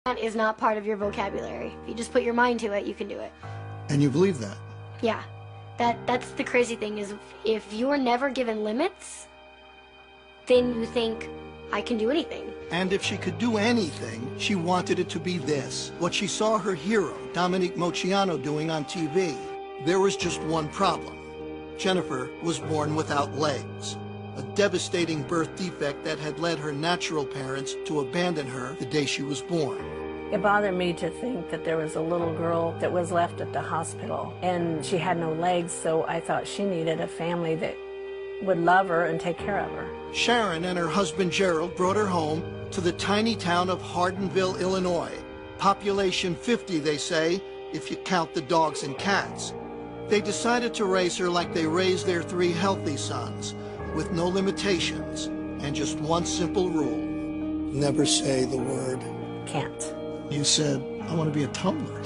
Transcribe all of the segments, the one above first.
That is not part of your vocabulary. If you just put your mind to it, you can do it. And you believe that? Yeah. That's the crazy thing is if you're never given limits, then you think, I can do anything. And if she could do anything, she wanted it to be this. What she saw her hero, Dominique Moceanu, doing on TV. There was just one problem. Jennifer was born without legs. A devastating birth defect that had led her natural parents to abandon her the day she was born. It bothered me to think that there was a little girl that was left at the hospital and she had no legs, so I thought she needed a family that would love her and take care of her. Sharon and her husband Gerald brought her home to the tiny town of Hardinville, Illinois. Population 50, they say, if you count the dogs and cats. They decided to raise her like they raised their 3 healthy sons, with no limitations and just one simple rule. Never say the word Can't. You said, I want to be a tumbler.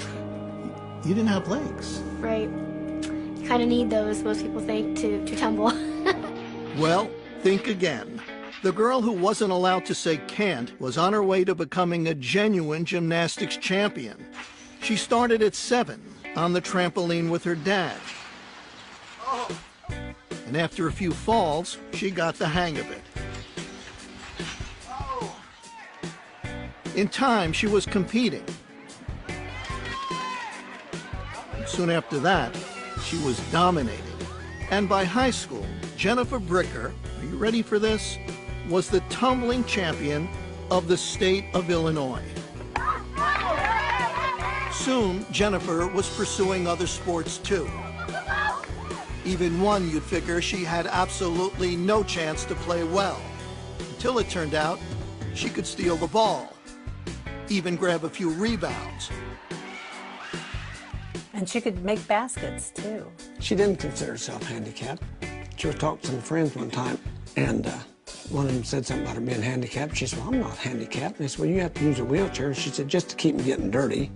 You didn't have legs. Right. You kind of need those, most people think, to tumble. Well, think again. The girl who wasn't allowed to say can't was on her way to becoming a genuine gymnastics champion. She started at 7 on the trampoline with her dad. And after a few falls, she got the hang of it. In time, she was competing. Soon after that, she was dominating. And by high school, Jennifer Bricker, are you ready for this, was the tumbling champion of the state of Illinois. Soon, Jennifer was pursuing other sports too. Even one you'd figure she had absolutely no chance to play well, until it turned out she could steal the ball, even grab a few rebounds. And she could make baskets, too. She didn't consider herself handicapped. She was talking to some friends one time, and one of them said something about her being handicapped. She said, well, I'm not handicapped. And they said, well, you have to use a wheelchair. She said, just to keep me getting dirty.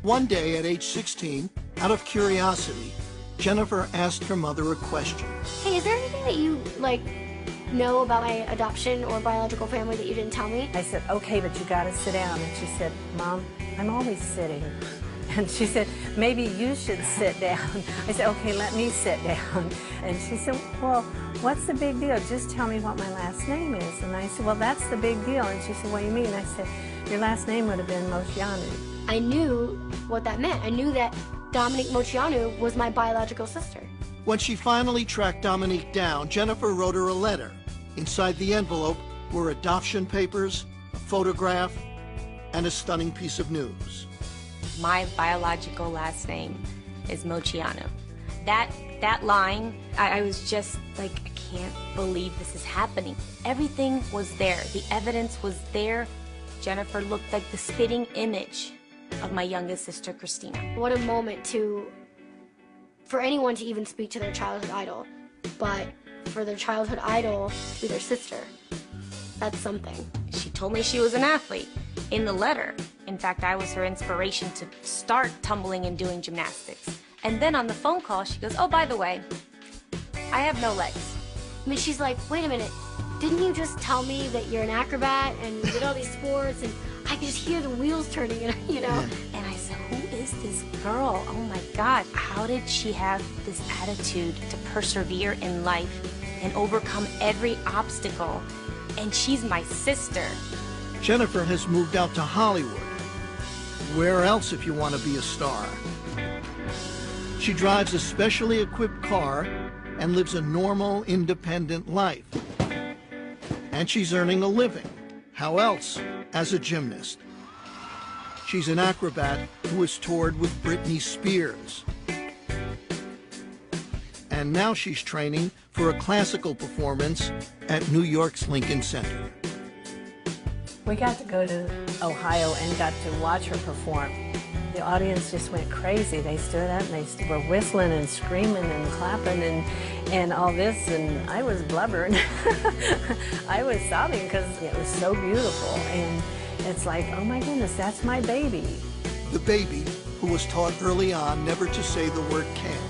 One day at age 16, out of curiosity, Jennifer asked her mother a question. Hey, is there anything that you, know about my adoption or biological family that you didn't tell me? I said, okay, but you gotta sit down. And she said, Mom, I'm always sitting. And she said, maybe you should sit down. I said, okay, let me sit down. And she said, well, what's the big deal? Just tell me what my last name is. And I said, well, that's the big deal. And she said, what do you mean? I said, your last name would have been Moceanu. I knew what that meant. I knew that Dominique Moceanu was my biological sister. When she finally tracked Dominique down, Jennifer wrote her a letter. Inside the envelope were adoption papers, a photograph, and a stunning piece of news. My biological last name is Moceanu. That line, I was just like, I can't believe this is happening. Everything was there. The evidence was there. Jennifer looked like the spitting image of my youngest sister, Christina. What a moment for anyone to even speak to their childhood idol, but for their childhood idol to be their sister, that's something. She told me she was an athlete in the letter. In fact, I was her inspiration to start tumbling and doing gymnastics. And then on the phone call, she goes, oh, by the way, I have no legs. I mean, she's like, wait a minute, didn't you just tell me that you're an acrobat and you did all these sports and I could just hear the wheels turning, you know? And I said, who is this girl? Oh my God, how did she have this attitude to persevere in life and overcome every obstacle? And she's my sister. Jennifer has moved out to Hollywood. Where else if you want to be a star? She drives a specially equipped car and lives a normal, independent life. And she's earning a living. How else? As a gymnast. She's an acrobat who has toured with Britney Spears. And now she's training for a classical performance at New York's Lincoln Center. We got to go to Ohio and got to watch her perform. The audience just went crazy. They stood up and they were whistling and screaming and clapping and all this, and I was blubbering. I was sobbing because it was so beautiful, and it's like, oh my goodness, that's my baby. The baby who was taught early on never to say the word can't.